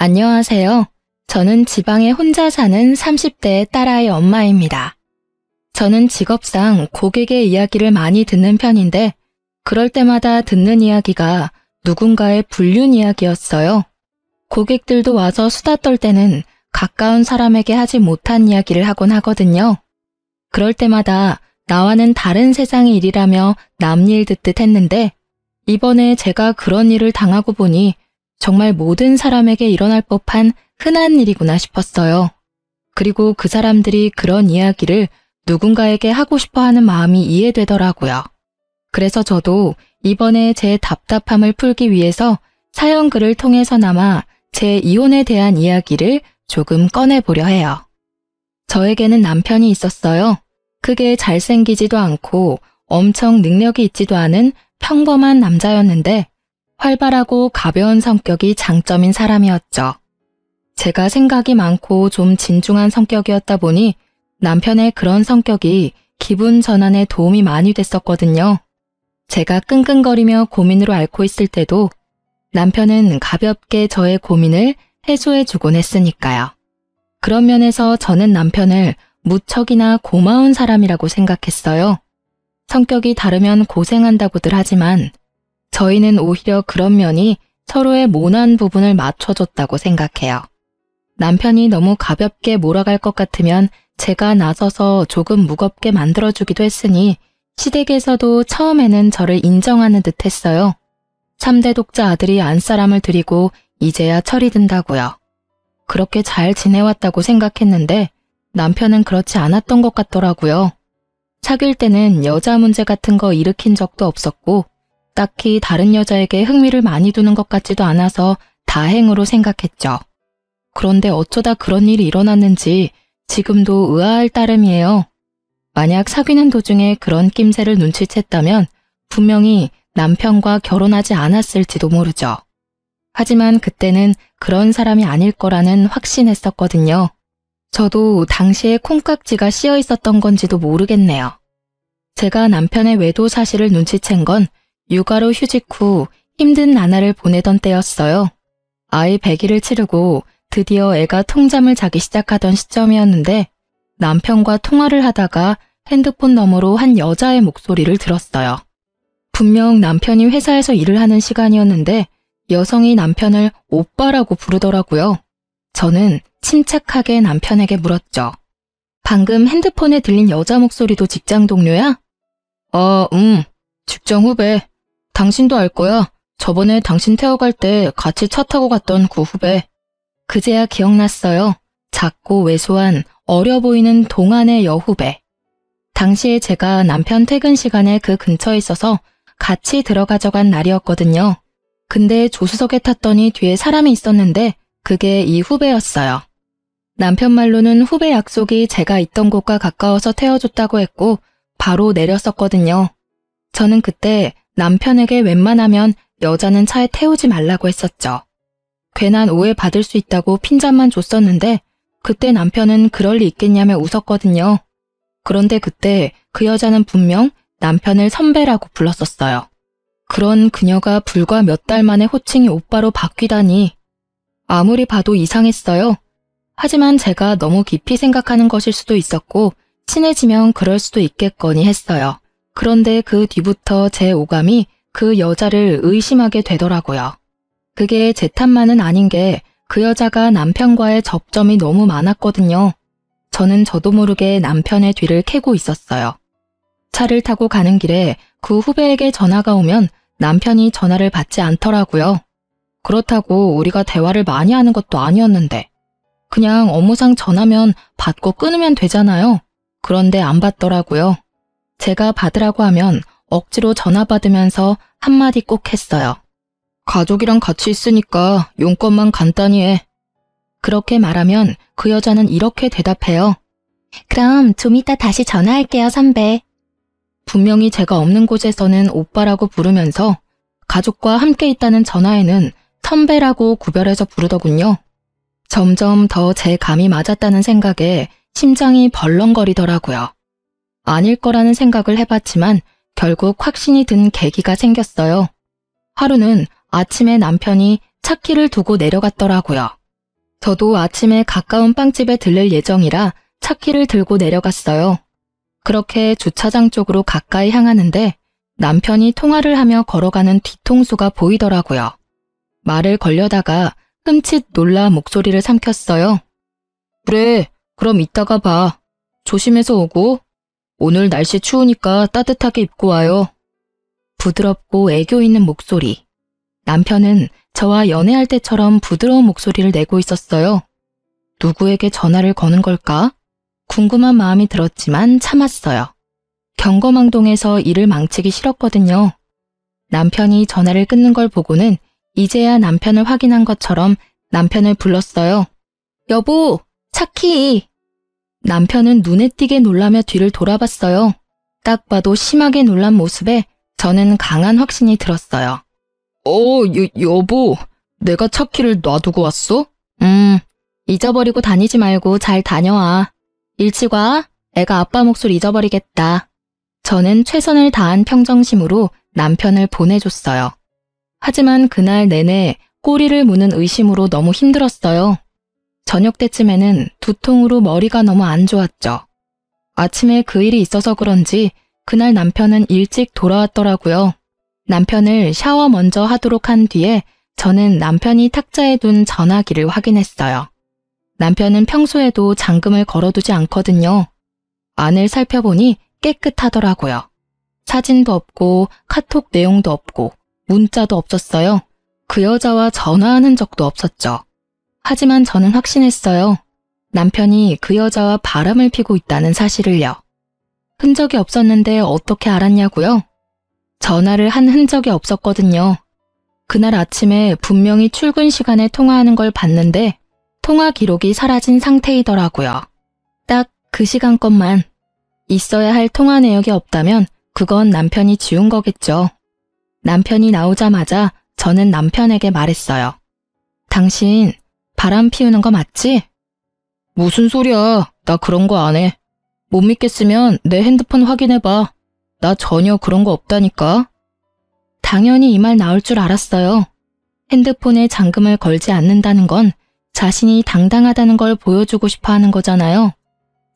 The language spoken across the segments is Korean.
안녕하세요. 저는 지방에 혼자 사는 30대 딸아이 엄마입니다. 저는 직업상 고객의 이야기를 많이 듣는 편인데 그럴 때마다 듣는 이야기가 누군가의 불륜 이야기였어요. 고객들도 와서 수다 떨 때는 가까운 사람에게 하지 못한 이야기를 하곤 하거든요. 그럴 때마다 나와는 다른 세상의 일이라며 남일 듣듯 했는데 이번에 제가 그런 일을 당하고 보니 정말 모든 사람에게 일어날 법한 흔한 일이구나 싶었어요. 그리고 그 사람들이 그런 이야기를 누군가에게 하고 싶어 하는 마음이 이해되더라고요. 그래서 저도 이번에 제 답답함을 풀기 위해서 사연글을 통해서나마 제 이혼에 대한 이야기를 조금 꺼내보려 해요. 저에게는 남편이 있었어요. 크게 잘생기지도 않고 엄청 능력이 있지도 않은 평범한 남자였는데 활발하고 가벼운 성격이 장점인 사람이었죠. 제가 생각이 많고 좀 진중한 성격이었다 보니 남편의 그런 성격이 기분 전환에 도움이 많이 됐었거든요. 제가 끙끙거리며 고민으로 앓고 있을 때도 남편은 가볍게 저의 고민을 해소해주곤 했으니까요. 그런 면에서 저는 남편을 무척이나 고마운 사람이라고 생각했어요. 성격이 다르면 고생한다고들 하지만 저희는 오히려 그런 면이 서로의 모난 부분을 맞춰줬다고 생각해요. 남편이 너무 가볍게 몰아갈 것 같으면 제가 나서서 조금 무겁게 만들어주기도 했으니 시댁에서도 처음에는 저를 인정하는 듯 했어요. 3대 독자 아들이 안사람을 들이고 이제야 철이 든다고요. 그렇게 잘 지내왔다고 생각했는데 남편은 그렇지 않았던 것 같더라고요. 사귈 때는 여자 문제 같은 거 일으킨 적도 없었고 딱히 다른 여자에게 흥미를 많이 두는 것 같지도 않아서 다행으로 생각했죠. 그런데 어쩌다 그런 일이 일어났는지 지금도 의아할 따름이에요. 만약 사귀는 도중에 그런 낌새를 눈치챘다면 분명히 남편과 결혼하지 않았을지도 모르죠. 하지만 그때는 그런 사람이 아닐 거라는 확신했었거든요. 저도 당시에 콩깍지가 씌어 있었던 건지도 모르겠네요. 제가 남편의 외도 사실을 눈치챈 건 육아로 휴직 후 힘든 나날을 보내던 때였어요. 아이 100일을 치르고 드디어 애가 통잠을 자기 시작하던 시점이었는데 남편과 통화를 하다가 핸드폰 너머로 한 여자의 목소리를 들었어요. 분명 남편이 회사에서 일을 하는 시간이었는데 여성이 남편을 오빠라고 부르더라고요. 저는 침착하게 남편에게 물었죠. 방금 핸드폰에 들린 여자 목소리도 직장 동료야? 직장 후배. 당신도 알 거야. 저번에 당신 태워갈 때 같이 차 타고 갔던 그 후배. 그제야 기억났어요. 작고 왜소한 어려 보이는 동안의 여후배. 당시에 제가 남편 퇴근 시간에 그 근처에 있어서 같이 들어가져간 날이었거든요. 근데 조수석에 탔더니 뒤에 사람이 있었는데 그게 이 후배였어요. 남편 말로는 후배 약속이 제가 있던 곳과 가까워서 태워줬다고 했고 바로 내렸었거든요. 저는 그때 남편에게 웬만하면 여자는 차에 태우지 말라고 했었죠. 괜한 오해 받을 수 있다고 핀잔만 줬었는데 그때 남편은 그럴 리 있겠냐며 웃었거든요. 그런데 그때 그 여자는 분명 남편을 선배라고 불렀었어요. 그런 그녀가 불과 몇 달 만에 호칭이 오빠로 바뀌다니 아무리 봐도 이상했어요. 하지만 제가 너무 깊이 생각하는 것일 수도 있었고 친해지면 그럴 수도 있겠거니 했어요. 그런데 그 뒤부터 제 오감이 그 여자를 의심하게 되더라고요. 그게 제 탓만은 아닌 게 그 여자가 남편과의 접점이 너무 많았거든요. 저는 저도 모르게 남편의 뒤를 캐고 있었어요. 차를 타고 가는 길에 그 후배에게 전화가 오면 남편이 전화를 받지 않더라고요. 그렇다고 우리가 대화를 많이 하는 것도 아니었는데 그냥 업무상 전화면 받고 끊으면 되잖아요. 그런데 안 받더라고요. 제가 받으라고 하면 억지로 전화 받으면서 한마디 꼭 했어요. 가족이랑 같이 있으니까 용건만 간단히 해. 그렇게 말하면 그 여자는 이렇게 대답해요. 그럼 좀 이따 다시 전화할게요, 선배. 분명히 제가 없는 곳에서는 오빠라고 부르면서 가족과 함께 있다는 전화에는 선배라고 구별해서 부르더군요. 점점 더 제 감이 맞았다는 생각에 심장이 벌렁거리더라고요. 아닐 거라는 생각을 해봤지만 결국 확신이 든 계기가 생겼어요. 하루는 아침에 남편이 차키를 두고 내려갔더라고요. 저도 아침에 가까운 빵집에 들릴 예정이라 차키를 들고 내려갔어요. 그렇게 주차장 쪽으로 가까이 향하는데 남편이 통화를 하며 걸어가는 뒤통수가 보이더라고요. 말을 걸려다가 흠칫 놀라 목소리를 삼켰어요. 그래, 그럼 이따가 봐. 조심해서 오고. 오늘 날씨 추우니까 따뜻하게 입고 와요. 부드럽고 애교 있는 목소리. 남편은 저와 연애할 때처럼 부드러운 목소리를 내고 있었어요. 누구에게 전화를 거는 걸까? 궁금한 마음이 들었지만 참았어요. 경거망동해서 일을 망치기 싫었거든요. 남편이 전화를 끊는 걸 보고는 이제야 남편을 확인한 것처럼 남편을 불렀어요. 여보, 차키! 남편은 눈에 띄게 놀라며 뒤를 돌아봤어요. 딱 봐도 심하게 놀란 모습에 저는 강한 확신이 들었어요. 여보, 내가 차키를 놔두고 왔어? 잊어버리고 다니지 말고 잘 다녀와. 일찍 와. 애가 아빠 목소리 잊어버리겠다. 저는 최선을 다한 평정심으로 남편을 보내줬어요. 하지만 그날 내내 꼬리를 무는 의심으로 너무 힘들었어요. 저녁 때쯤에는 두통으로 머리가 너무 안 좋았죠. 아침에 그 일이 있어서 그런지 그날 남편은 일찍 돌아왔더라고요. 남편을 샤워 먼저 하도록 한 뒤에 저는 남편이 탁자에 둔 전화기를 확인했어요. 남편은 평소에도 잠금을 걸어두지 않거든요. 안을 살펴보니 깨끗하더라고요. 사진도 없고 카톡 내용도 없고 문자도 없었어요. 그 여자와 전화하는 적도 없었죠. 하지만 저는 확신했어요. 남편이 그 여자와 바람을 피고 있다는 사실을요. 흔적이 없었는데 어떻게 알았냐고요? 전화를 한 흔적이 없었거든요. 그날 아침에 분명히 출근 시간에 통화하는 걸 봤는데 통화 기록이 사라진 상태이더라고요. 딱 그 시간 것만. 있어야 할 통화 내역이 없다면 그건 남편이 지운 거겠죠. 남편이 나오자마자 저는 남편에게 말했어요. 당신 바람 피우는 거 맞지? 무슨 소리야. 나 그런 거 안 해. 못 믿겠으면 내 핸드폰 확인해봐. 나 전혀 그런 거 없다니까. 당연히 이 말 나올 줄 알았어요. 핸드폰에 잠금을 걸지 않는다는 건 자신이 당당하다는 걸 보여주고 싶어 하는 거잖아요.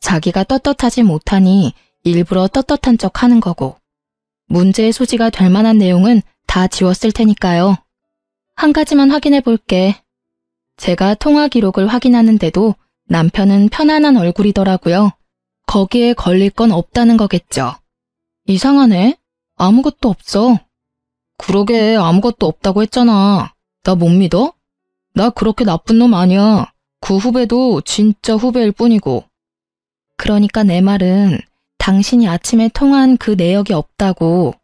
자기가 떳떳하지 못하니 일부러 떳떳한 척 하는 거고. 문제의 소지가 될 만한 내용은 다 지웠을 테니까요. 한 가지만 확인해 볼게. 제가 통화 기록을 확인하는데도 남편은 편안한 얼굴이더라고요. 거기에 걸릴 건 없다는 거겠죠. 이상하네. 아무것도 없어. 그러게 아무것도 없다고 했잖아. 나 못 믿어? 나 그렇게 나쁜 놈 아니야. 그 후배도 진짜 후배일 뿐이고. 그러니까 내 말은 당신이 아침에 통화한 그 내역이 없다고.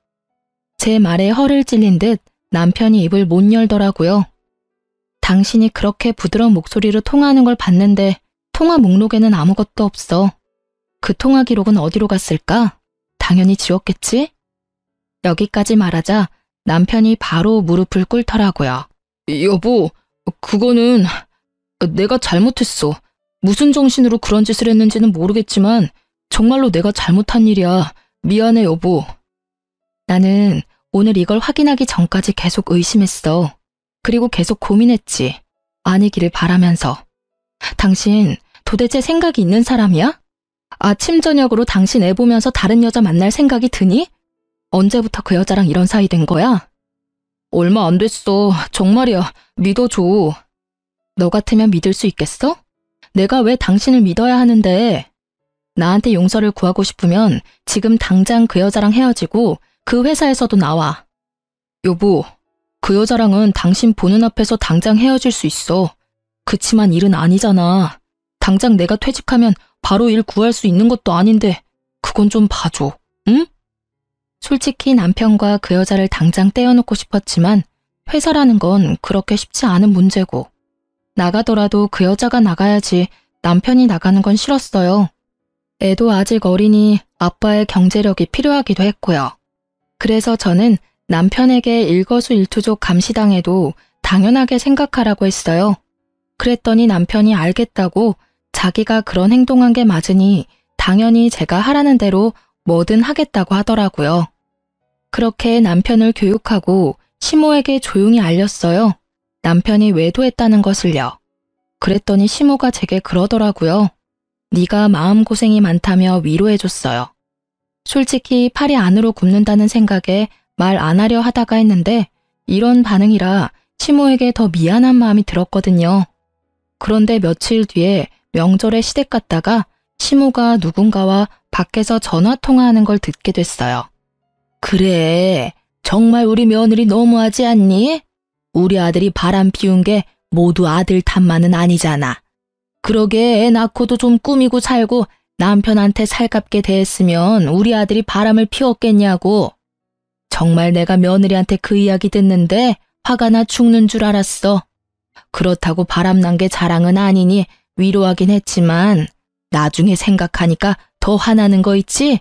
제 말에 허를 찔린 듯 남편이 입을 못 열더라고요. 당신이 그렇게 부드러운 목소리로 통화하는 걸 봤는데 통화 목록에는 아무것도 없어. 그 통화 기록은 어디로 갔을까? 당연히 지웠겠지? 여기까지 말하자 남편이 바로 무릎을 꿇더라고요. 여보, 그거는 내가 잘못했어. 무슨 정신으로 그런 짓을 했는지는 모르겠지만 정말로 내가 잘못한 일이야. 미안해, 여보. 나는 오늘 이걸 확인하기 전까지 계속 의심했어. 그리고 계속 고민했지. 아니기를 바라면서. 당신 도대체 생각이 있는 사람이야? 아침 저녁으로 당신 애 보면서 다른 여자 만날 생각이 드니? 언제부터 그 여자랑 이런 사이 된 거야? 얼마 안 됐어. 정말이야. 믿어줘. 너 같으면 믿을 수 있겠어? 내가 왜 당신을 믿어야 하는데? 나한테 용서를 구하고 싶으면 지금 당장 그 여자랑 헤어지고 그 회사에서도 나와. 여보, 그 여자랑은 당신 보는 앞에서 당장 헤어질 수 있어. 그치만 일은 아니잖아. 당장 내가 퇴직하면 바로 일 구할 수 있는 것도 아닌데 그건 좀 봐줘, 응? 솔직히 남편과 그 여자를 당장 떼어놓고 싶었지만 회사라는 건 그렇게 쉽지 않은 문제고 나가더라도 그 여자가 나가야지 남편이 나가는 건 싫었어요. 애도 아직 어리니 아빠의 경제력이 필요하기도 했고요. 그래서 저는 남편에게 일거수일투족 감시당해도 당연하게 생각하라고 했어요. 그랬더니 남편이 알겠다고 자기가 그런 행동한 게 맞으니 당연히 제가 하라는 대로 뭐든 하겠다고 하더라고요. 그렇게 남편을 교육하고 시모에게 조용히 알렸어요. 남편이 외도했다는 것을요. 그랬더니 시모가 제게 그러더라고요. 네가 마음고생이 많다며 위로해줬어요. 솔직히 팔이 안으로 굽는다는 생각에 말 안 하려 하다가 했는데 이런 반응이라 시모에게 더 미안한 마음이 들었거든요. 그런데 며칠 뒤에 명절에 시댁 갔다가 시모가 누군가와 밖에서 전화 통화하는 걸 듣게 됐어요. 그래, 정말 우리 며느리 너무하지 않니? 우리 아들이 바람 피운 게 모두 아들 탓만은 아니잖아. 그러게 애 낳고도 좀 꾸미고 살고 남편한테 살갑게 대했으면 우리 아들이 바람을 피웠겠냐고. 정말 내가 며느리한테 그 이야기 듣는데 화가 나 죽는 줄 알았어. 그렇다고 바람난 게 자랑은 아니니 위로하긴 했지만 나중에 생각하니까 더 화나는 거 있지?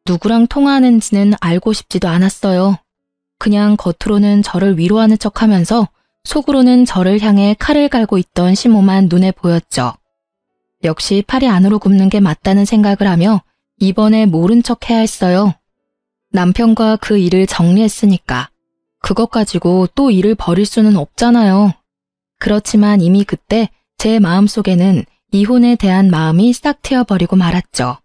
누구랑 통화하는지는 알고 싶지도 않았어요. 그냥 겉으로는 저를 위로하는 척하면서 속으로는 저를 향해 칼을 갈고 있던 시모만 눈에 보였죠. 역시 팔이 안으로 굽는 게 맞다는 생각을 하며 이번에 모른 척 해야 했어요. 남편과 그 일을 정리했으니까. 그것 가지고 또 일을 벌일 수는 없잖아요. 그렇지만 이미 그때 제 마음속에는 이혼에 대한 마음이 싹 트여버리고 말았죠.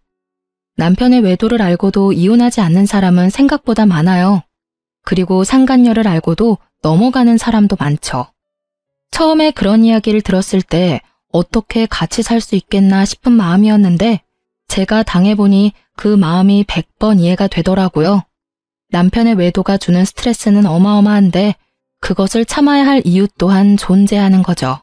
남편의 외도를 알고도 이혼하지 않는 사람은 생각보다 많아요. 그리고 상간녀를 알고도 넘어가는 사람도 많죠. 처음에 그런 이야기를 들었을 때 어떻게 같이 살 수 있겠나 싶은 마음이었는데 제가 당해보니 그 마음이 100번 이해가 되더라고요. 남편의 외도가 주는 스트레스는 어마어마한데 그것을 참아야 할 이유 또한 존재하는 거죠.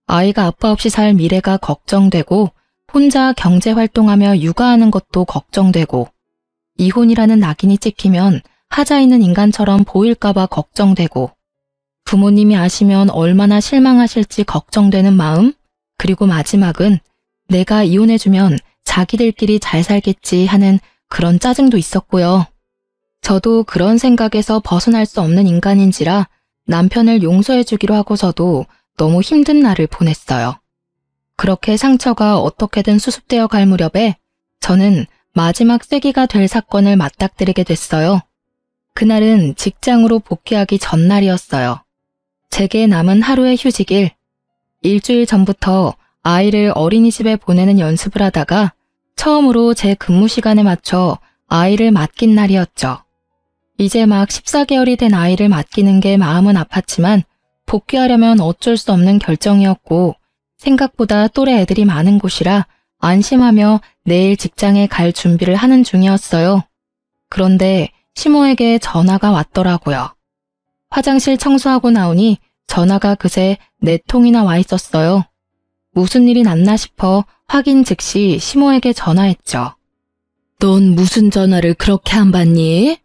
아이가 아빠 없이 살 미래가 걱정되고 혼자 경제활동하며 육아하는 것도 걱정되고 이혼이라는 낙인이 찍히면 하자 있는 인간처럼 보일까봐 걱정되고 부모님이 아시면 얼마나 실망하실지 걱정되는 마음, 그리고 마지막은 내가 이혼해주면 자기들끼리 잘 살겠지 하는 그런 짜증도 있었고요. 저도 그런 생각에서 벗어날 수 없는 인간인지라 남편을 용서해주기로 하고서도 너무 힘든 날을 보냈어요. 그렇게 상처가 어떻게든 수습되어 갈 무렵에 저는 마지막 쐐기가 될 사건을 맞닥뜨리게 됐어요. 그날은 직장으로 복귀하기 전날이었어요. 제게 남은 하루의 휴직일. 일주일 전부터 아이를 어린이집에 보내는 연습을 하다가 처음으로 제 근무 시간에 맞춰 아이를 맡긴 날이었죠. 이제 막 14개월이 된 아이를 맡기는 게 마음은 아팠지만 복귀하려면 어쩔 수 없는 결정이었고 생각보다 또래 애들이 많은 곳이라 안심하며 내일 직장에 갈 준비를 하는 중이었어요. 그런데 시모에게 전화가 왔더라고요. 화장실 청소하고 나오니 전화가 그새 4통이나 와 있었어요. 무슨 일이 났나 싶어 확인 즉시 시모에게 전화했죠. 넌 무슨 전화를 그렇게 안 받니?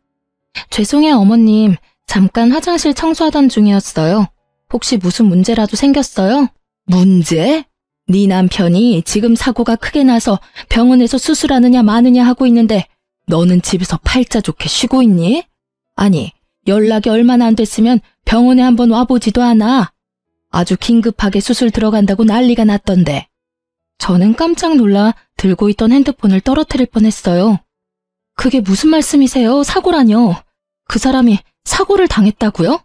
죄송해요 어머님. 잠깐 화장실 청소하던 중이었어요. 혹시 무슨 문제라도 생겼어요? 문제? 네 남편이 지금 사고가 크게 나서 병원에서 수술하느냐 마느냐 하고 있는데 너는 집에서 팔자 좋게 쉬고 있니? 아니, 연락이 얼마나 안 됐으면 병원에 한번 와보지도 않아. 아주 긴급하게 수술 들어간다고 난리가 났던데. 저는 깜짝 놀라 들고 있던 핸드폰을 떨어뜨릴 뻔했어요. 그게 무슨 말씀이세요? 사고라뇨. 그 사람이 사고를 당했다고요?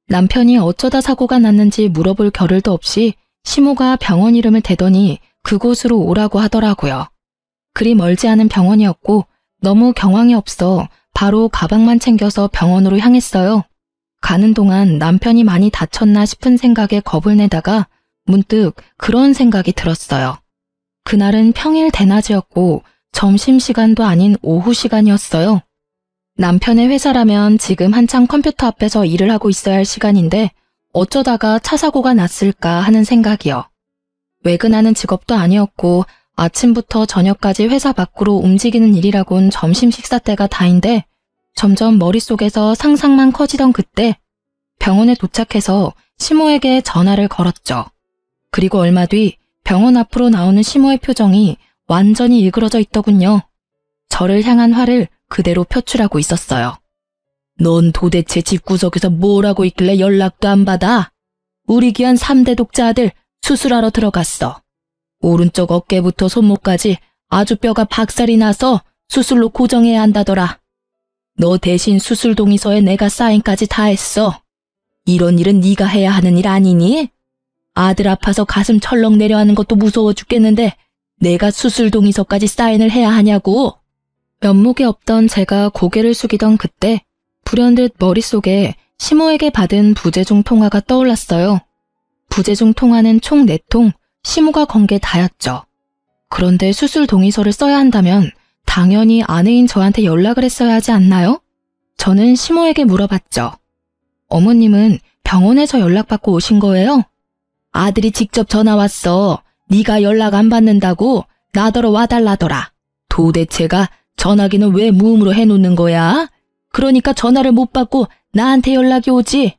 남편이 어쩌다 사고가 났는지 물어볼 겨를도 없이 시모가 병원 이름을 대더니 그곳으로 오라고 하더라고요. 그리 멀지 않은 병원이었고 너무 경황이 없어 바로 가방만 챙겨서 병원으로 향했어요. 가는 동안 남편이 많이 다쳤나 싶은 생각에 겁을 내다가 문득 그런 생각이 들었어요. 그날은 평일 대낮이었고 점심시간도 아닌 오후 시간이었어요. 남편의 회사라면 지금 한창 컴퓨터 앞에서 일을 하고 있어야 할 시간인데 어쩌다가 차 사고가 났을까 하는 생각이요. 외근하는 직업도 아니었고 아침부터 저녁까지 회사 밖으로 움직이는 일이라곤 점심 식사 때가 다인데 점점 머릿속에서 상상만 커지던 그때 병원에 도착해서 시모에게 전화를 걸었죠. 그리고 얼마 뒤 병원 앞으로 나오는 시모의 표정이 완전히 일그러져 있더군요. 저를 향한 화를 그대로 표출하고 있었어요. 넌 도대체 집구석에서 뭘 하고 있길래 연락도 안 받아? 우리 귀한 3대 독자 아들 수술하러 들어갔어. 오른쪽 어깨부터 손목까지 아주 뼈가 박살이 나서 수술로 고정해야 한다더라. 너 대신 수술 동의서에 내가 사인까지 다 했어. 이런 일은 네가 해야 하는 일 아니니? 아들 아파서 가슴 철렁 내려하는 것도 무서워 죽겠는데 내가 수술 동의서까지 사인을 해야 하냐고. 면목이 없던 제가 고개를 숙이던 그때 불현듯 머릿속에 시모에게 받은 부재중 통화가 떠올랐어요. 부재중 통화는 총 4통, 시모가 건 게 다였죠. 그런데 수술 동의서를 써야 한다면 당연히 아내인 저한테 연락을 했어야 하지 않나요? 저는 시모에게 물어봤죠. 어머님은 병원에서 연락받고 오신 거예요? 아들이 직접 전화 왔어. 네가 연락 안 받는다고 나더러 와달라더라. 도대체가 전화기는 왜 무음으로 해놓는 거야? 그러니까 전화를 못 받고 나한테 연락이 오지.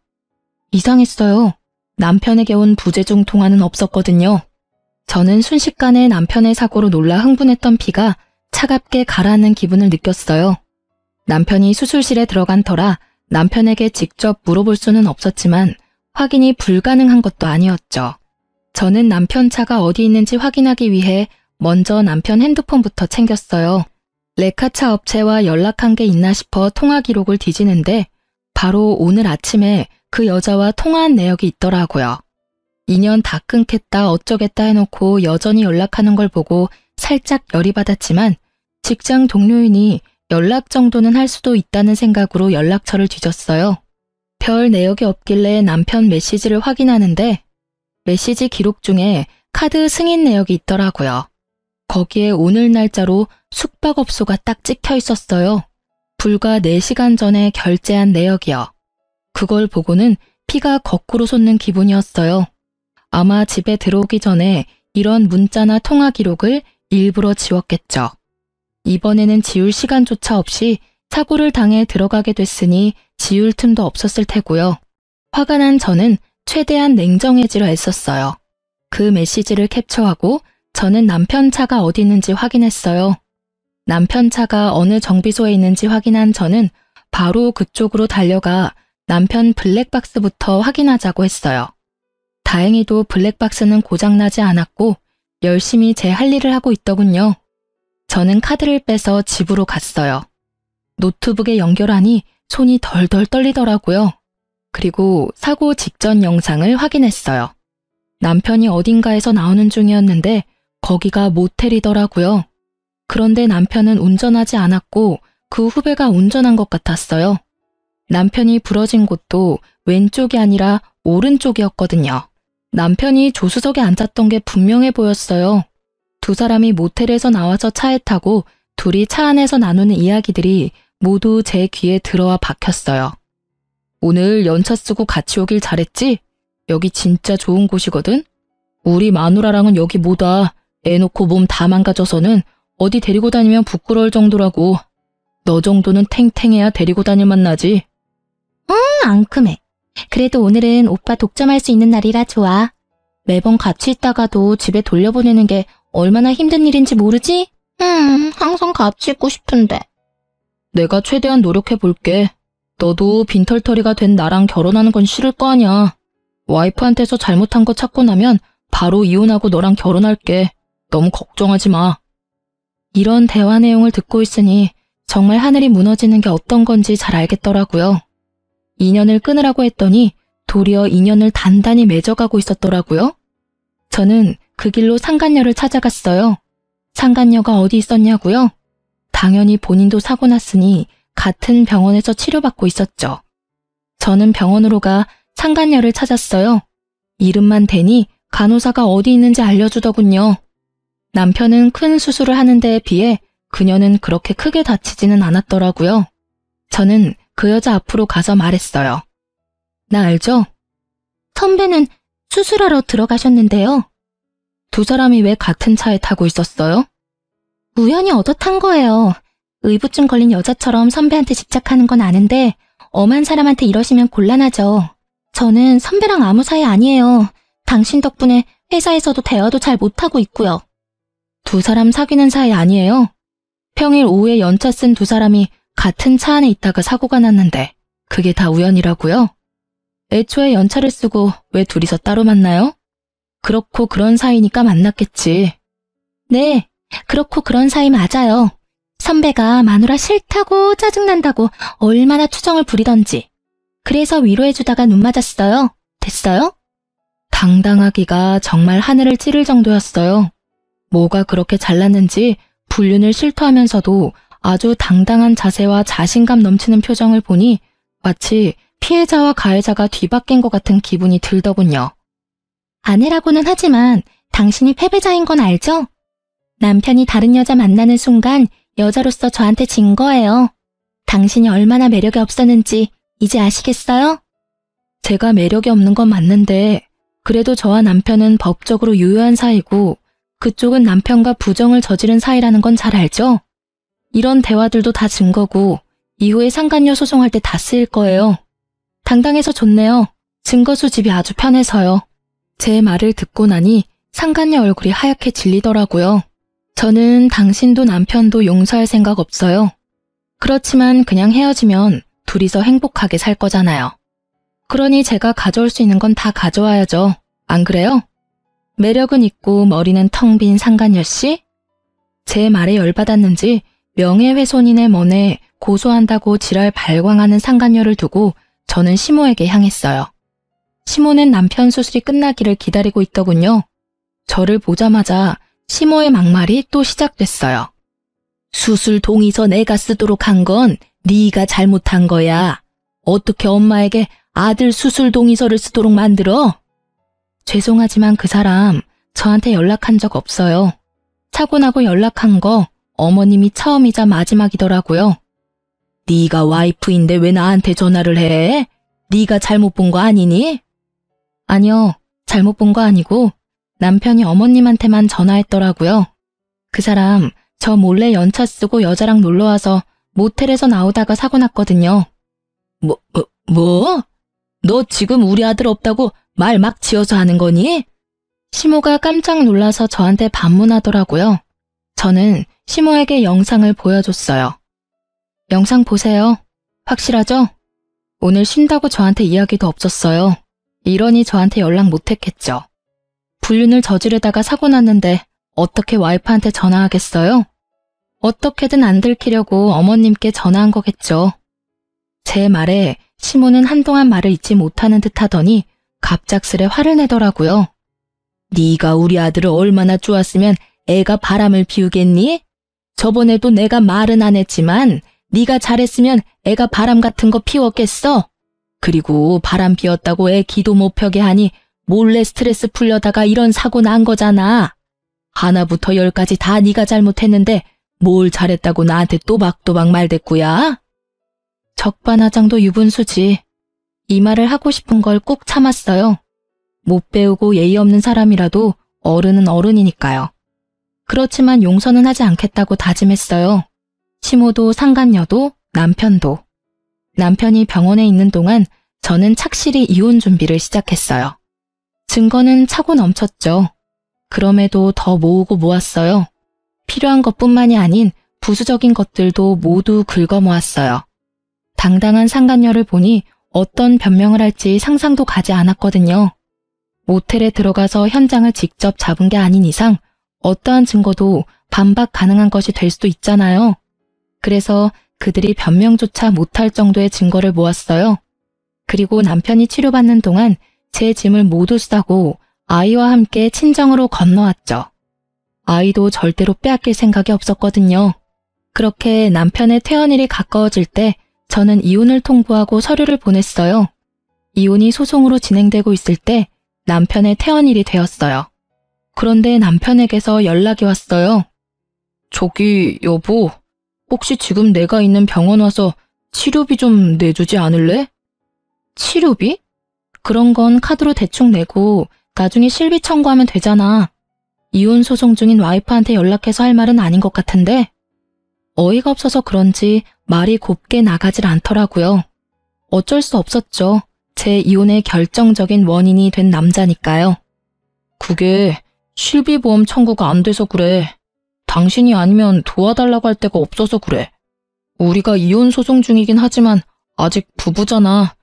이상했어요. 남편에게 온 부재중 통화는 없었거든요. 저는 순식간에 남편의 사고로 놀라 흥분했던 피가 차갑게 가라앉는 기분을 느꼈어요. 남편이 수술실에 들어간 터라 남편에게 직접 물어볼 수는 없었지만 확인이 불가능한 것도 아니었죠. 저는 남편 차가 어디 있는지 확인하기 위해 먼저 남편 핸드폰부터 챙겼어요. 레카차 업체와 연락한 게 있나 싶어 통화 기록을 뒤지는데 바로 오늘 아침에 그 여자와 통화한 내역이 있더라고요. 인연 다 끊겠다 어쩌겠다 해놓고 여전히 연락하는 걸 보고 살짝 열이 받았지만 직장 동료이니 연락 정도는 할 수도 있다는 생각으로 연락처를 뒤졌어요. 별 내역이 없길래 남편 메시지를 확인하는데 메시지 기록 중에 카드 승인 내역이 있더라고요. 거기에 오늘 날짜로 숙박업소가 딱 찍혀 있었어요. 불과 4시간 전에 결제한 내역이요. 그걸 보고는 피가 거꾸로 솟는 기분이었어요. 아마 집에 들어오기 전에 이런 문자나 통화 기록을 일부러 지웠겠죠. 이번에는 지울 시간조차 없이 사고를 당해 들어가게 됐으니 지울 틈도 없었을 테고요. 화가 난 저는 최대한 냉정해지려 애썼어요. 그 메시지를 캡처하고 저는 남편 차가 어디 있는지 확인했어요. 남편 차가 어느 정비소에 있는지 확인한 저는 바로 그쪽으로 달려가 남편 블랙박스부터 확인하자고 했어요. 다행히도 블랙박스는 고장나지 않았고 열심히 제 할 일을 하고 있더군요. 저는 카드를 빼서 집으로 갔어요. 노트북에 연결하니 손이 덜덜 떨리더라고요. 그리고 사고 직전 영상을 확인했어요. 남편이 어딘가에서 나오는 중이었는데 거기가 모텔이더라고요. 그런데 남편은 운전하지 않았고 그 후배가 운전한 것 같았어요. 남편이 부러진 곳도 왼쪽이 아니라 오른쪽이었거든요. 남편이 조수석에 앉았던 게 분명해 보였어요. 두 사람이 모텔에서 나와서 차에 타고 둘이 차 안에서 나누는 이야기들이 모두 제 귀에 들어와 박혔어요. 오늘 연차 쓰고 같이 오길 잘했지? 여기 진짜 좋은 곳이거든? 우리 마누라랑은 여기 못 와. 애 놓고 몸 다 망가져서는 어디 데리고 다니면 부끄러울 정도라고. 너 정도는 탱탱해야 데리고 다닐 만나지. 앙큼해. 그래도 오늘은 오빠 독점할 수 있는 날이라 좋아. 매번 같이 있다가도 집에 돌려보내는 게 얼마나 힘든 일인지 모르지? 항상 같이 있고 싶은데. 내가 최대한 노력해볼게. 너도 빈털터리가 된 나랑 결혼하는 건 싫을 거 아냐. 와이프한테서 잘못한 거 찾고 나면 바로 이혼하고 너랑 결혼할게. 너무 걱정하지 마. 이런 대화 내용을 듣고 있으니 정말 하늘이 무너지는 게 어떤 건지 잘 알겠더라고요. 인연을 끊으라고 했더니 도리어 인연을 단단히 맺어가고 있었더라고요. 저는 그 길로 상간녀를 찾아갔어요. 상간녀가 어디 있었냐고요? 당연히 본인도 사고 났으니 같은 병원에서 치료받고 있었죠. 저는 병원으로 가 상간녀를 찾았어요. 이름만 대니 간호사가 어디 있는지 알려주더군요. 남편은 큰 수술을 하는 데에 비해 그녀는 그렇게 크게 다치지는 않았더라고요. 저는 그 여자 앞으로 가서 말했어요. 나 알죠? 선배는 수술하러 들어가셨는데요. 두 사람이 왜 같은 차에 타고 있었어요? 우연히 얻어 탄 거예요. 의부증 걸린 여자처럼 선배한테 집착하는 건 아는데 엄한 사람한테 이러시면 곤란하죠. 저는 선배랑 아무 사이 아니에요. 당신 덕분에 회사에서도 대화도 잘 못하고 있고요. 두 사람 사귀는 사이 아니에요? 평일 오후에 연차 쓴 두 사람이 같은 차 안에 있다가 사고가 났는데 그게 다 우연이라고요? 애초에 연차를 쓰고 왜 둘이서 따로 만나요? 그렇고 그런 사이니까 만났겠지. 네, 그렇고 그런 사이 맞아요. 선배가 마누라 싫다고 짜증난다고 얼마나 투정을 부리던지. 그래서 위로해주다가 눈 맞았어요. 됐어요? 당당하기가 정말 하늘을 찌를 정도였어요. 뭐가 그렇게 잘났는지 불륜을 실토하면서도 아주 당당한 자세와 자신감 넘치는 표정을 보니 마치 피해자와 가해자가 뒤바뀐 것 같은 기분이 들더군요. 아내라고는 하지만 당신이 패배자인 건 알죠? 남편이 다른 여자 만나는 순간 여자로서 저한테 진 거예요. 당신이 얼마나 매력이 없었는지 이제 아시겠어요? 제가 매력이 없는 건 맞는데 그래도 저와 남편은 법적으로 유효한 사이고 그쪽은 남편과 부정을 저지른 사이라는 건 잘 알죠? 이런 대화들도 다 증거고 이후에 상간녀 소송할 때 다 쓰일 거예요. 당당해서 좋네요. 증거 수집이 아주 편해서요. 제 말을 듣고 나니 상간녀 얼굴이 하얗게 질리더라고요. 저는 당신도 남편도 용서할 생각 없어요. 그렇지만 그냥 헤어지면 둘이서 행복하게 살 거잖아요. 그러니 제가 가져올 수 있는 건 다 가져와야죠. 안 그래요? 매력은 있고 머리는 텅 빈 상간녀 씨? 제 말에 열받았는지 명예훼손인의 먼에 고소한다고 지랄 발광하는 상간녀를 두고 저는 시모에게 향했어요. 시모는 남편 수술이 끝나기를 기다리고 있더군요. 저를 보자마자 시모의 막말이 또 시작됐어요. 수술 동의서 내가 쓰도록 한 건 네가 잘못한 거야. 어떻게 엄마에게 아들 수술 동의서를 쓰도록 만들어? 죄송하지만 그 사람 저한테 연락한 적 없어요. 사고 나고 연락한 거 어머님이 처음이자 마지막이더라고요. 네가 와이프인데 왜 나한테 전화를 해? 네가 잘못 본 거 아니니? 아니요, 잘못 본 거 아니고 남편이 어머님한테만 전화했더라고요. 그 사람 저 몰래 연차 쓰고 여자랑 놀러와서 모텔에서 나오다가 사고 났거든요. 뭐? 너 지금 우리 아들 없다고 말 막 지어서 하는 거니? 시모가 깜짝 놀라서 저한테 반문하더라고요. 저는 시모에게 영상을 보여줬어요. 영상 보세요. 확실하죠? 오늘 쉰다고 저한테 이야기도 없었어요. 이러니 저한테 연락 못했겠죠. 불륜을 저지르다가 사고 났는데 어떻게 와이프한테 전화하겠어요? 어떻게든 안 들키려고 어머님께 전화한 거겠죠. 제 말에 시모는 한동안 말을 잊지 못하는 듯 하더니 갑작스레 화를 내더라고요. 네가 우리 아들을 얼마나 좋았으면 애가 바람을 피우겠니? 저번에도 내가 말은 안 했지만 네가 잘했으면 애가 바람 같은 거 피웠겠어? 그리고 바람 피웠다고 애 기도 못 펴게 하니 몰래 스트레스 풀려다가 이런 사고 난 거잖아. 하나부터 10까지 다 네가 잘못했는데 뭘 잘했다고 나한테 또박또박 말댔구야? 적반하장도 유분수지. 이 말을 하고 싶은 걸 꾹 참았어요. 못 배우고 예의 없는 사람이라도 어른은 어른이니까요. 그렇지만 용서는 하지 않겠다고 다짐했어요. 시모도 상간녀도 남편도. 남편이 병원에 있는 동안 저는 착실히 이혼 준비를 시작했어요. 증거는 차고 넘쳤죠. 그럼에도 더 모으고 모았어요. 필요한 것뿐만이 아닌 부수적인 것들도 모두 긁어 모았어요. 당당한 상간녀를 보니 어떤 변명을 할지 상상도 가지 않았거든요. 모텔에 들어가서 현장을 직접 잡은 게 아닌 이상 어떠한 증거도 반박 가능한 것이 될 수도 있잖아요. 그래서 그들이 변명조차 못할 정도의 증거를 모았어요. 그리고 남편이 치료받는 동안 제 짐을 모두 싸고 아이와 함께 친정으로 건너왔죠. 아이도 절대로 빼앗길 생각이 없었거든요. 그렇게 남편의 퇴원일이 가까워질 때 저는 이혼을 통보하고 서류를 보냈어요. 이혼이 소송으로 진행되고 있을 때 남편의 퇴원일이 되었어요. 그런데 남편에게서 연락이 왔어요. 저기 여보, 혹시 지금 내가 있는 병원 와서 치료비 좀 내주지 않을래? 치료비? 그런 건 카드로 대충 내고 나중에 실비 청구하면 되잖아. 이혼 소송 중인 와이프한테 연락해서 할 말은 아닌 것 같은데 어이가 없어서 그런지 말이 곱게 나가질 않더라고요. 어쩔 수 없었죠. 제 이혼의 결정적인 원인이 된 남자니까요. 그게 실비보험 청구가 안 돼서 그래. 당신이 아니면 도와달라고 할 데가 없어서 그래. 우리가 이혼 소송 중이긴 하지만 아직 부부잖아.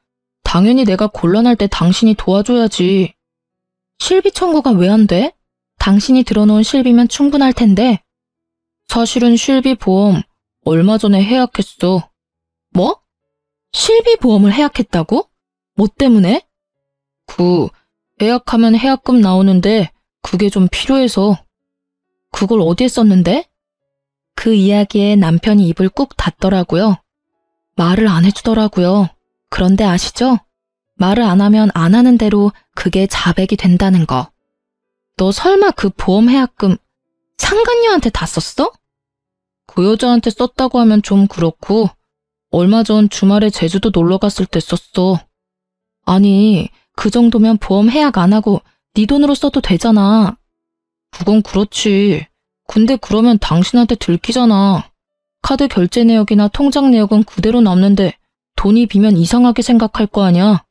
당연히 내가 곤란할 때 당신이 도와줘야지. 실비 청구가 왜 안 돼? 당신이 들어놓은 실비면 충분할 텐데. 사실은 실비보험 얼마 전에 해약했어. 뭐? 실비보험을 해약했다고? 뭐 때문에? 해약하면 해약금 나오는데 그게 좀 필요해서. 그걸 어디에 썼는데? 그 이야기에 남편이 입을 꾹 닫더라고요. 말을 안 해주더라고요. 그런데 아시죠? 말을 안 하면 안 하는 대로 그게 자백이 된다는 거. 너 설마 그 보험 해약금 상간녀한테 다 썼어? 그 여자한테 썼다고 하면 좀 그렇고 얼마 전 주말에 제주도 놀러 갔을 때 썼어. 아니, 그 정도면 보험 해약 안 하고 네 돈으로 써도 되잖아. 그건 그렇지. 근데 그러면 당신한테 들키잖아. 카드 결제 내역이나 통장 내역은 그대로 남는데 돈이 비면 이상하게 생각할 거 아니야.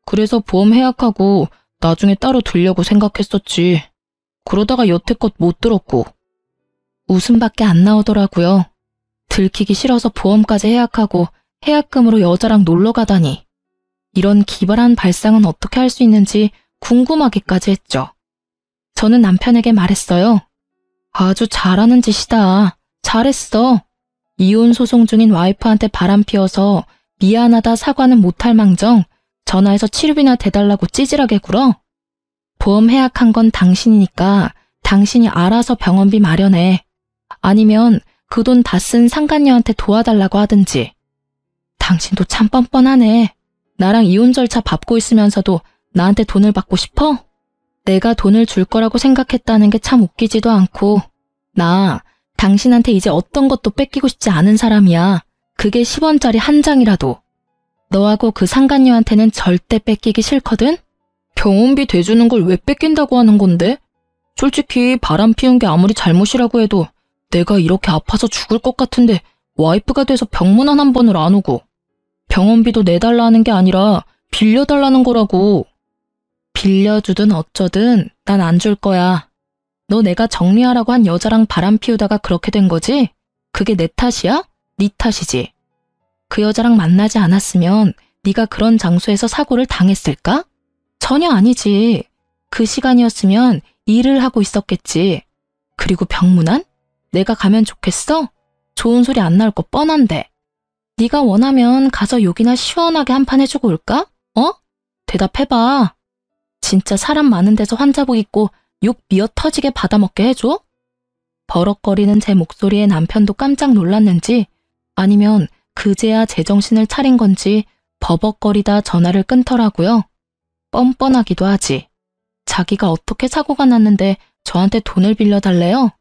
그래서 보험 해약하고 나중에 따로 들려고 생각했었지. 그러다가 여태껏 못 들었고. 웃음밖에 안 나오더라고요. 들키기 싫어서 보험까지 해약하고 해약금으로 여자랑 놀러 가다니. 이런 기발한 발상은 어떻게 할 수 있는지 궁금하기까지 했죠. 저는 남편에게 말했어요. 아주 잘하는 짓이다. 잘했어. 이혼 소송 중인 와이프한테 바람 피워서 미안하다 사과는 못할 망정 전화해서 치료비나 대달라고 찌질하게 굴어? 보험 해약한 건 당신이니까 당신이 알아서 병원비 마련해. 아니면 그 돈 다 쓴 상간녀한테 도와달라고 하든지. 당신도 참 뻔뻔하네. 나랑 이혼 절차 밟고 있으면서도 나한테 돈을 받고 싶어? 내가 돈을 줄 거라고 생각했다는 게 참 웃기지도 않고. 나 당신한테 이제 어떤 것도 뺏기고 싶지 않은 사람이야. 그게 10원짜리 한 장이라도. 너하고 그 상간녀한테는 절대 뺏기기 싫거든? 병원비 대주는 걸 왜 뺏긴다고 하는 건데? 솔직히 바람 피운 게 아무리 잘못이라고 해도 내가 이렇게 아파서 죽을 것 같은데 와이프가 돼서 병문안 한 번을 안 오고 병원비도 내달라는 게 아니라 빌려달라는 거라고. 빌려주든 어쩌든 난 안 줄 거야. 너 내가 정리하라고 한 여자랑 바람 피우다가 그렇게 된 거지? 그게 내 탓이야? 네 탓이지. 그 여자랑 만나지 않았으면 네가 그런 장소에서 사고를 당했을까? 전혀 아니지. 그 시간이었으면 일을 하고 있었겠지. 그리고 병문안? 내가 가면 좋겠어? 좋은 소리 안 나올 거 뻔한데. 네가 원하면 가서 욕이나 시원하게 한 판 해주고 올까? 어? 대답해봐. 진짜 사람 많은 데서 환자복 입고 욕 미어 터지게 받아먹게 해줘? 버럭거리는 제 목소리에 남편도 깜짝 놀랐는지 아니면 그제야 제정신을 차린 건지 버벅거리다 전화를 끊더라고요. 뻔뻔하기도 하지. 자기가 어떻게 사고가 났는데 저한테 돈을 빌려달래요?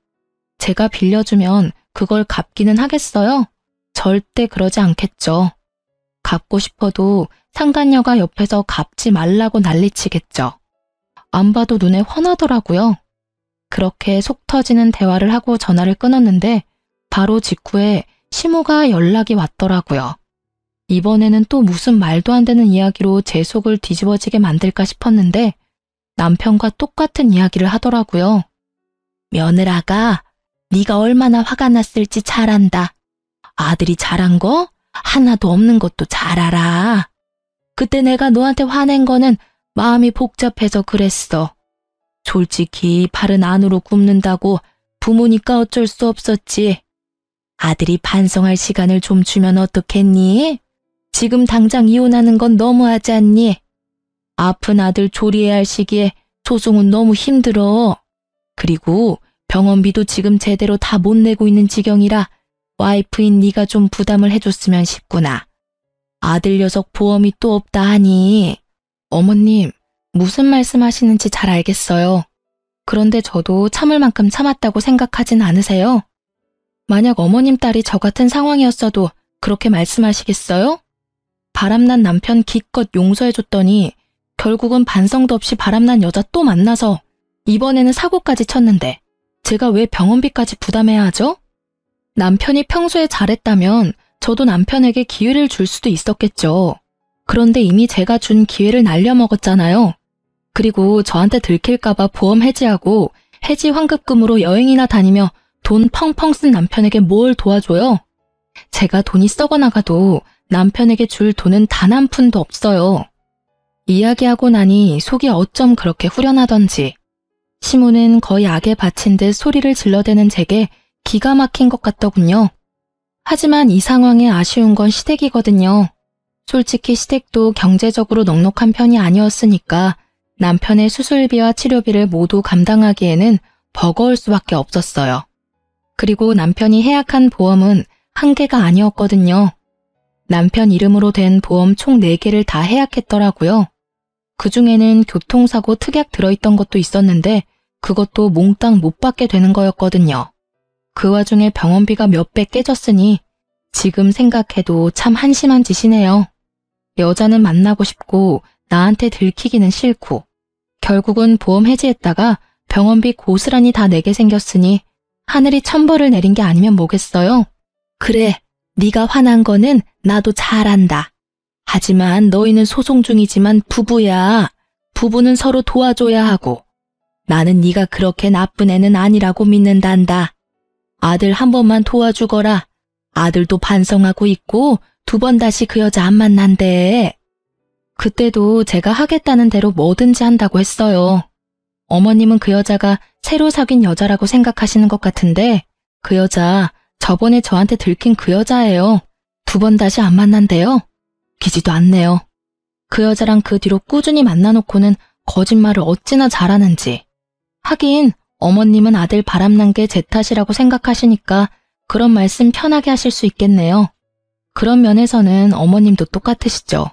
제가 빌려주면 그걸 갚기는 하겠어요? 절대 그러지 않겠죠. 갚고 싶어도 상간녀가 옆에서 갚지 말라고 난리치겠죠. 안 봐도 눈에 훤하더라고요. 그렇게 속 터지는 대화를 하고 전화를 끊었는데 바로 직후에 시모가 연락이 왔더라고요. 이번에는 또 무슨 말도 안 되는 이야기로 제 속을 뒤집어지게 만들까 싶었는데 남편과 똑같은 이야기를 하더라고요. 며느라가 네가 얼마나 화가 났을지 잘 안다. 아들이 잘한 거 하나도 없는 것도 잘 알아. 그때 내가 너한테 화낸 거는 마음이 복잡해서 그랬어. 솔직히 발은 안으로 굽는다고 부모니까 어쩔 수 없었지. 아들이 반성할 시간을 좀 주면 어떻겠니? 지금 당장 이혼하는 건 너무하지 않니? 아픈 아들 조리해야 할 시기에 소송은 너무 힘들어. 그리고 병원비도 지금 제대로 다 못 내고 있는 지경이라 와이프인 네가 좀 부담을 해줬으면 싶구나. 아들 녀석 보험이 또 없다 하니. 어머님, 무슨 말씀하시는지 잘 알겠어요. 그런데 저도 참을 만큼 참았다고 생각하진 않으세요? 만약 어머님 딸이 저 같은 상황이었어도 그렇게 말씀하시겠어요? 바람난 남편 기껏 용서해줬더니 결국은 반성도 없이 바람난 여자 또 만나서 이번에는 사고까지 쳤는데 제가 왜 병원비까지 부담해야 하죠? 남편이 평소에 잘했다면 저도 남편에게 기회를 줄 수도 있었겠죠. 그런데 이미 제가 준 기회를 날려먹었잖아요. 그리고 저한테 들킬까봐 보험 해지하고 해지 환급금으로 여행이나 다니며 돈 펑펑 쓴 남편에게 뭘 도와줘요? 제가 돈이 썩어나가도 남편에게 줄 돈은 단 한 푼도 없어요. 이야기하고 나니 속이 어쩜 그렇게 후련하던지. 시모는 거의 악에 바친 듯 소리를 질러대는 제게 기가 막힌 것 같더군요. 하지만 이 상황에 아쉬운 건 시댁이거든요. 솔직히 시댁도 경제적으로 넉넉한 편이 아니었으니까 남편의 수술비와 치료비를 모두 감당하기에는 버거울 수밖에 없었어요. 그리고 남편이 해약한 보험은 한 개가 아니었거든요. 남편 이름으로 된 보험 총 4개를 다 해약했더라고요. 그중에는 교통사고 특약 들어있던 것도 있었는데 그것도 몽땅 못 받게 되는 거였거든요. 그 와중에 병원비가 몇 배 깨졌으니 지금 생각해도 참 한심한 짓이네요. 여자는 만나고 싶고 나한테 들키기는 싫고 결국은 보험 해지했다가 병원비 고스란히 다 내게 생겼으니 하늘이 천벌을 내린 게 아니면 뭐겠어요? 그래, 네가 화난 거는 나도 잘 안다. 하지만 너희는 소송 중이지만 부부야. 부부는 서로 도와줘야 하고 나는 네가 그렇게 나쁜 애는 아니라고 믿는단다. 아들 한 번만 도와주거라. 아들도 반성하고 있고 2번 다시 그 여자 안 만난대. 그때도 제가 하겠다는 대로 뭐든지 한다고 했어요. 어머님은 그 여자가 새로 사귄 여자라고 생각하시는 것 같은데 그 여자 저번에 저한테 들킨 그 여자예요. 2번 다시 안 만난대요. 기지도 않네요. 그 여자랑 그 뒤로 꾸준히 만나놓고는 거짓말을 어찌나 잘하는지. 하긴 어머님은 아들 바람난 게 제 탓이라고 생각하시니까 그런 말씀 편하게 하실 수 있겠네요. 그런 면에서는 어머님도 똑같으시죠.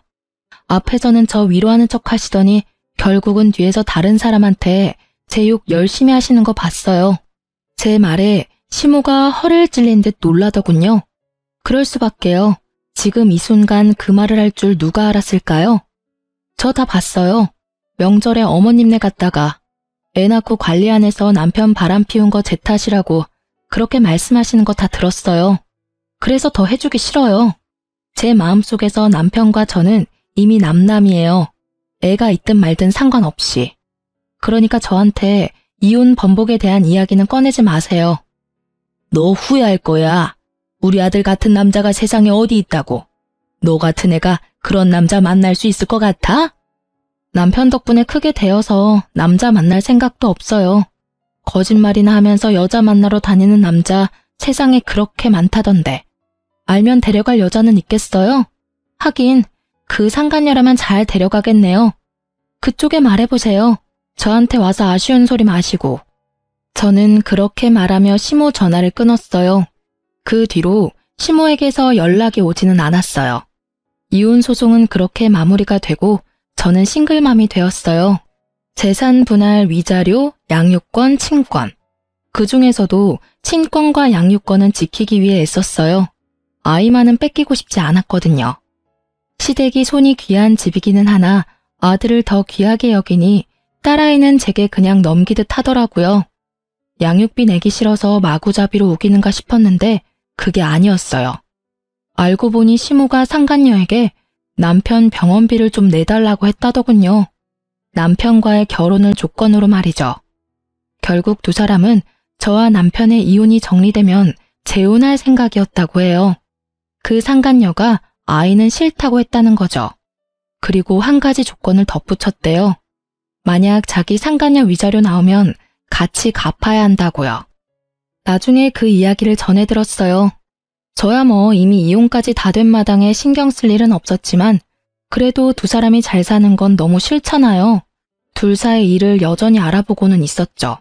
앞에서는 저 위로하는 척 하시더니 결국은 뒤에서 다른 사람한테 제 욕 열심히 하시는 거 봤어요. 제 말에 시모가 허를 찔린 듯 놀라더군요. 그럴 수밖에요. 지금 이 순간 그 말을 할 줄 누가 알았을까요? 저 다 봤어요. 명절에 어머님네 갔다가 애 낳고 관리 안 해서 남편 바람 피운 거 제 탓이라고 그렇게 말씀하시는 거 다 들었어요. 그래서 더 해주기 싫어요. 제 마음속에서 남편과 저는 이미 남남이에요. 애가 있든 말든 상관없이. 그러니까 저한테 이혼 번복에 대한 이야기는 꺼내지 마세요. 너 후회할 거야. 우리 아들 같은 남자가 세상에 어디 있다고. 너 같은 애가 그런 남자 만날 수 있을 것 같아? 남편 덕분에 크게 되어서 남자 만날 생각도 없어요. 거짓말이나 하면서 여자 만나러 다니는 남자 세상에 그렇게 많다던데. 알면 데려갈 여자는 있겠어요? 하긴 그 상간녀라면 잘 데려가겠네요. 그쪽에 말해보세요. 저한테 와서 아쉬운 소리 마시고. 저는 그렇게 말하며 시모 전화를 끊었어요. 그 뒤로 시모에게서 연락이 오지는 않았어요. 이혼 소송은 그렇게 마무리가 되고 저는 싱글맘이 되었어요. 재산 분할 위자료, 양육권, 친권. 그 중에서도 친권과 양육권은 지키기 위해 애썼어요. 아이만은 뺏기고 싶지 않았거든요. 시댁이 손이 귀한 집이기는 하나 아들을 더 귀하게 여기니 딸아이는 제게 그냥 넘기듯 하더라고요. 양육비 내기 싫어서 마구잡이로 우기는가 싶었는데 그게 아니었어요. 알고 보니 시모가 상간녀에게 남편 병원비를 좀 내달라고 했다더군요. 남편과의 결혼을 조건으로 말이죠. 결국 두 사람은 저와 남편의 이혼이 정리되면 재혼할 생각이었다고 해요. 그 상간녀가 아이는 싫다고 했다는 거죠. 그리고 한 가지 조건을 덧붙였대요. 만약 자기 상간녀 위자료 나오면 같이 갚아야 한다고요. 나중에 그 이야기를 전해 들었어요. 저야 뭐 이미 이혼까지 다 된 마당에 신경 쓸 일은 없었지만 그래도 두 사람이 잘 사는 건 너무 싫잖아요. 둘 사이 일을 여전히 알아보고는 있었죠.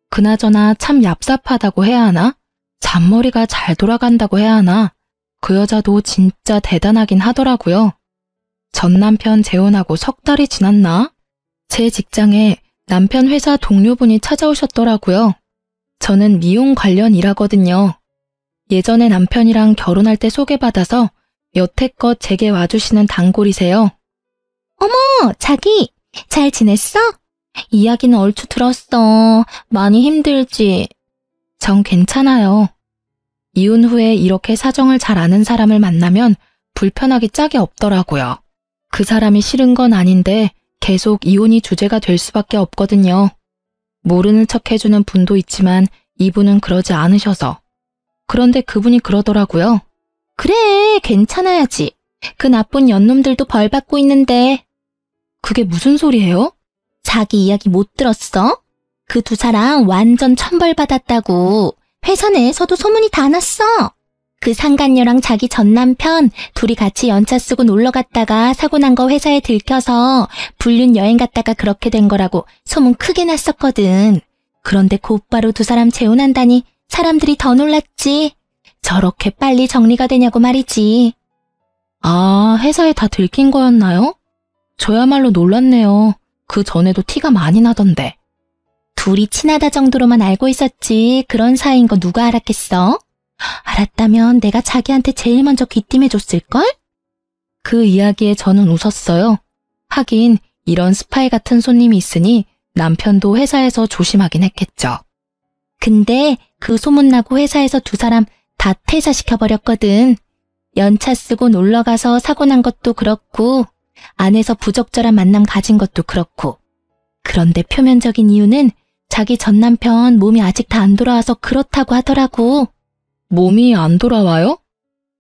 그나저나 참 얍삽하다고 해야 하나? 잔머리가 잘 돌아간다고 해야 하나? 그 여자도 진짜 대단하긴 하더라고요. 전 남편 재혼하고 석 달이 지났나? 제 직장에 남편 회사 동료분이 찾아오셨더라고요. 저는 미용 관련 일하거든요. 예전에 남편이랑 결혼할 때 소개받아서 여태껏 제게 와주시는 단골이세요. 어머, 자기, 잘 지냈어? 이야기는 얼추 들었어. 많이 힘들지? 전 괜찮아요. 이혼 후에 이렇게 사정을 잘 아는 사람을 만나면 불편하기 짝이 없더라고요. 그 사람이 싫은 건 아닌데 계속 이혼이 주제가 될 수밖에 없거든요. 모르는 척 해주는 분도 있지만 이분은 그러지 않으셔서. 그런데 그분이 그러더라고요. 그래, 괜찮아야지. 그 나쁜 연놈들도 벌 받고 있는데. 그게 무슨 소리예요? 자기 이야기 못 들었어? 그 두 사람 완전 천벌 받았다고. 회사 내에서도 소문이 다 났어. 그 상간녀랑 자기 전남편 둘이 같이 연차 쓰고 놀러 갔다가 사고 난 거 회사에 들켜서 불륜 여행 갔다가 그렇게 된 거라고 소문 크게 났었거든. 그런데 곧바로 두 사람 재혼한다니 사람들이 더 놀랐지. 저렇게 빨리 정리가 되냐고 말이지. 아, 회사에 다 들킨 거였나요? 저야말로 놀랐네요. 그 전에도 티가 많이 나던데. 둘이 친하다 정도로만 알고 있었지 그런 사이인 거 누가 알았겠어? 알았다면 내가 자기한테 제일 먼저 귀띔해줬을걸? 그 이야기에 저는 웃었어요. 하긴 이런 스파이 같은 손님이 있으니 남편도 회사에서 조심하긴 했겠죠. 근데 그 소문나고 회사에서 두 사람 다 퇴사시켜버렸거든. 연차 쓰고 놀러가서 사고 난 것도 그렇고 안에서 부적절한 만남 가진 것도 그렇고. 그런데 표면적인 이유는 자기 전남편 몸이 아직 다 안 돌아와서 그렇다고 하더라고. 몸이 안 돌아와요?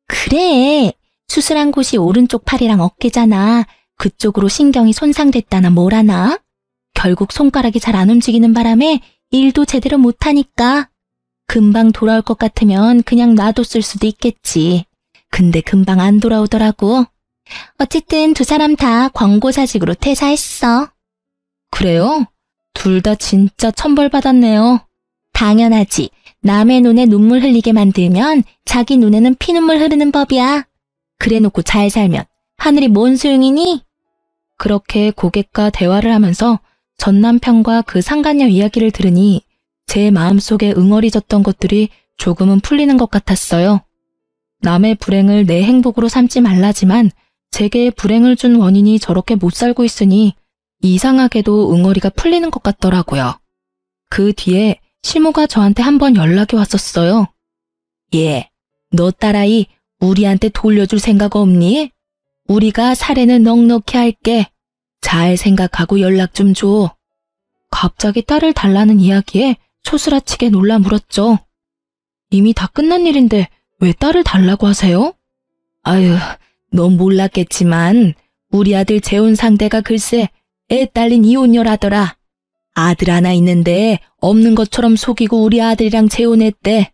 그래. 수술한 곳이 오른쪽 팔이랑 어깨잖아. 그쪽으로 신경이 손상됐다나 뭐라나. 결국 손가락이 잘 안 움직이는 바람에 일도 제대로 못하니까. 금방 돌아올 것 같으면 그냥 놔뒀을 수도 있겠지. 근데 금방 안 돌아오더라고. 어쨌든 두 사람 다 권고사직으로 퇴사했어. 그래요? 둘 다 진짜 천벌 받았네요. 당연하지. 남의 눈에 눈물 흘리게 만들면 자기 눈에는 피눈물 흐르는 법이야. 그래놓고 잘 살면 하늘이 뭔 소용이니? 그렇게 고객과 대화를 하면서 전 남편과 그 상간녀 이야기를 들으니 제 마음속에 응어리졌던 것들이 조금은 풀리는 것 같았어요. 남의 불행을 내 행복으로 삼지 말라지만 제게 불행을 준 원인이 저렇게 못 살고 있으니 이상하게도 응어리가 풀리는 것 같더라고요. 그 뒤에 시모가 저한테 한번 연락이 왔었어요. 예, 너 딸아이 우리한테 돌려줄 생각 없니? 우리가 사례는 넉넉히 할게. 잘 생각하고 연락 좀 줘. 갑자기 딸을 달라는 이야기에 소스라치게 놀라 물었죠. 이미 다 끝난 일인데 왜 딸을 달라고 하세요? 아유, 넌 몰랐겠지만 우리 아들 재혼 상대가 글쎄 애 딸린 이혼녀라더라. 아들 하나 있는데 없는 것처럼 속이고 우리 아들이랑 재혼했대.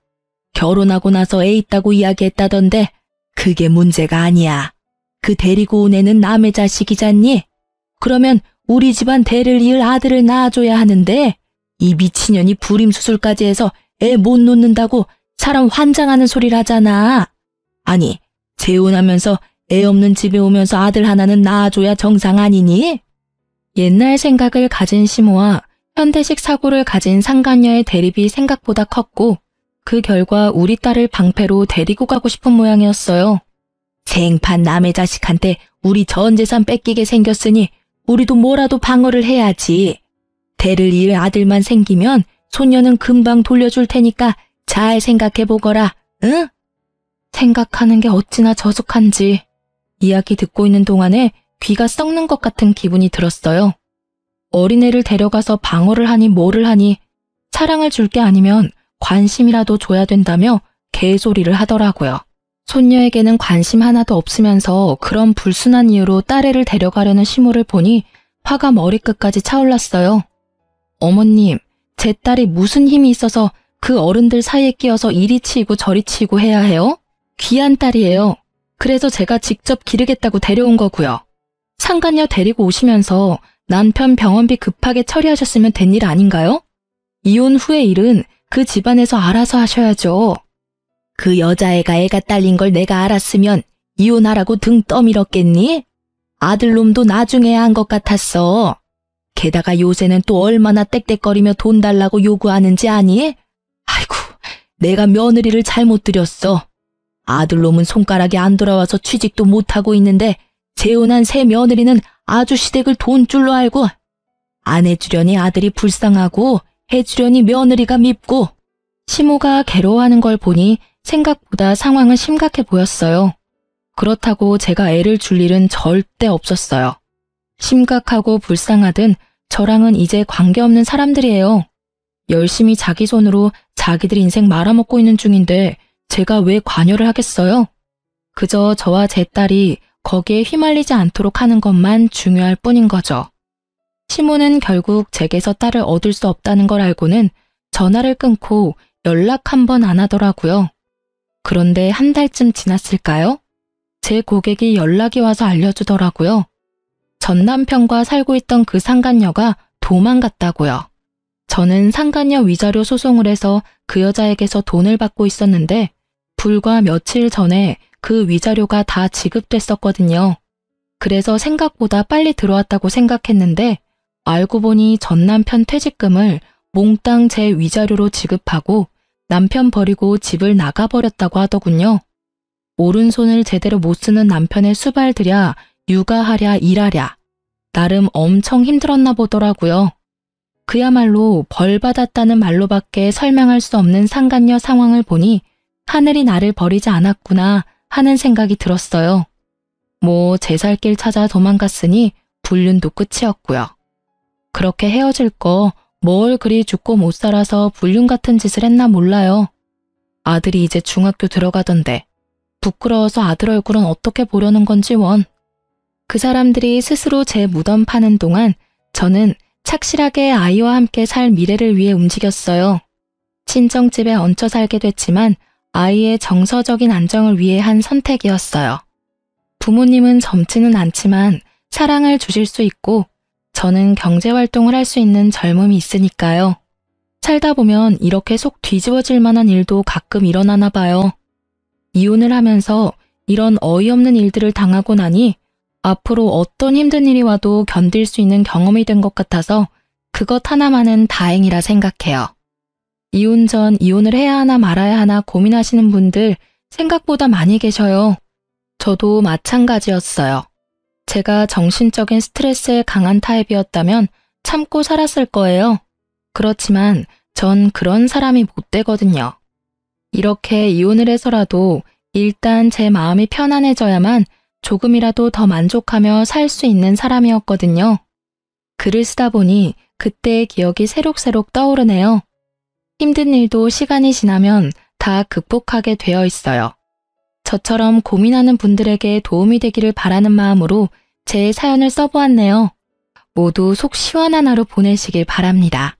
결혼하고 나서 애 있다고 이야기했다던데 그게 문제가 아니야. 그 데리고 온 애는 남의 자식이잖니? 그러면 우리 집안 대를 이을 아들을 낳아줘야 하는데 이 미친년이 불임수술까지 해서 애 못 놓는다고 사람 환장하는 소리를 하잖아. 아니, 재혼하면서 애 없는 집에 오면서 아들 하나는 낳아줘야 정상 아니니? 옛날 생각을 가진 시모와 현대식 사고를 가진 상간녀의 대립이 생각보다 컸고 그 결과 우리 딸을 방패로 데리고 가고 싶은 모양이었어요. 생판 남의 자식한테 우리 전 재산 뺏기게 생겼으니 우리도 뭐라도 방어를 해야지. 대를 이을 아들만 생기면 손녀는 금방 돌려줄 테니까 잘 생각해보거라, 응? 생각하는 게 어찌나 저속한지 이야기 듣고 있는 동안에 귀가 썩는 것 같은 기분이 들었어요. 어린애를 데려가서 방어를 하니 뭐를 하니 사랑을 줄 게 아니면 관심이라도 줘야 된다며 개소리를 하더라고요. 손녀에게는 관심 하나도 없으면서 그런 불순한 이유로 딸애를 데려가려는 시모를 보니 화가 머리끝까지 차올랐어요. 어머님, 제 딸이 무슨 힘이 있어서 그 어른들 사이에 끼어서 이리 치이고 저리 치이고 해야 해요? 귀한 딸이에요. 그래서 제가 직접 기르겠다고 데려온 거고요. 상간녀 데리고 오시면서 남편 병원비 급하게 처리하셨으면 된 일 아닌가요? 이혼 후의 일은 그 집안에서 알아서 하셔야죠. 그 여자애가 애가 딸린 걸 내가 알았으면 이혼하라고 등 떠밀었겠니? 아들놈도 나중에 한 것 같았어. 게다가 요새는 또 얼마나 떽떽거리며 돈 달라고 요구하는지 아니? 아이고, 내가 며느리를 잘못 들였어. 아들놈은 손가락이 안 돌아와서 취직도 못하고 있는데 재혼한 새 며느리는 아주 시댁을 돈줄로 알고 안 해주려니 아들이 불쌍하고 해주려니 며느리가 밉고. 시모가 괴로워하는 걸 보니 생각보다 상황은 심각해 보였어요. 그렇다고 제가 애를 줄 일은 절대 없었어요. 심각하고 불쌍하든 저랑은 이제 관계없는 사람들이에요. 열심히 자기 손으로 자기들 인생 말아먹고 있는 중인데 제가 왜 관여를 하겠어요? 그저 저와 제 딸이 거기에 휘말리지 않도록 하는 것만 중요할 뿐인 거죠. 시모는 결국 제게서 딸을 얻을 수 없다는 걸 알고는 전화를 끊고 연락 한 번 안 하더라고요. 그런데 한 달쯤 지났을까요? 제 고객이 연락이 와서 알려주더라고요. 전 남편과 살고 있던 그 상간녀가 도망갔다고요. 저는 상간녀 위자료 소송을 해서 그 여자에게서 돈을 받고 있었는데 불과 며칠 전에 그 위자료가 다 지급됐었거든요. 그래서 생각보다 빨리 들어왔다고 생각했는데 알고 보니 전 남편 퇴직금을 몽땅 제 위자료로 지급하고 남편 버리고 집을 나가버렸다고 하더군요. 오른손을 제대로 못 쓰는 남편의 수발들야 육아하랴 일하랴 나름 엄청 힘들었나 보더라고요. 그야말로 벌 받았다는 말로밖에 설명할 수 없는 상간녀 상황을 보니 하늘이 나를 버리지 않았구나 하는 생각이 들었어요. 뭐 제 살 길 찾아 도망갔으니 불륜도 끝이었고요. 그렇게 헤어질 거 뭘 그리 죽고 못 살아서 불륜 같은 짓을 했나 몰라요. 아들이 이제 중학교 들어가던데 부끄러워서 아들 얼굴은 어떻게 보려는 건지 원. 그 사람들이 스스로 제 무덤 파는 동안 저는 착실하게 아이와 함께 살 미래를 위해 움직였어요. 친정집에 얹혀 살게 됐지만 아이의 정서적인 안정을 위해 한 선택이었어요. 부모님은 젊지는 않지만 사랑을 주실 수 있고 저는 경제활동을 할 수 있는 젊음이 있으니까요. 살다 보면 이렇게 속 뒤집어질 만한 일도 가끔 일어나나 봐요. 이혼을 하면서 이런 어이없는 일들을 당하고 나니 앞으로 어떤 힘든 일이 와도 견딜 수 있는 경험이 된 것 같아서 그것 하나만은 다행이라 생각해요. 이혼 전 이혼을 해야 하나 말아야 하나 고민하시는 분들 생각보다 많이 계셔요. 저도 마찬가지였어요. 제가 정신적인 스트레스에 강한 타입이었다면 참고 살았을 거예요. 그렇지만 전 그런 사람이 못 되거든요. 이렇게 이혼을 해서라도 일단 제 마음이 편안해져야만 조금이라도 더 만족하며 살 수 있는 사람이었거든요. 글을 쓰다 보니 그때의 기억이 새록새록 떠오르네요. 힘든 일도 시간이 지나면 다 극복하게 되어 있어요. 저처럼 고민하는 분들에게 도움이 되기를 바라는 마음으로 제 사연을 써보았네요. 모두 속 시원한 하루 보내시길 바랍니다.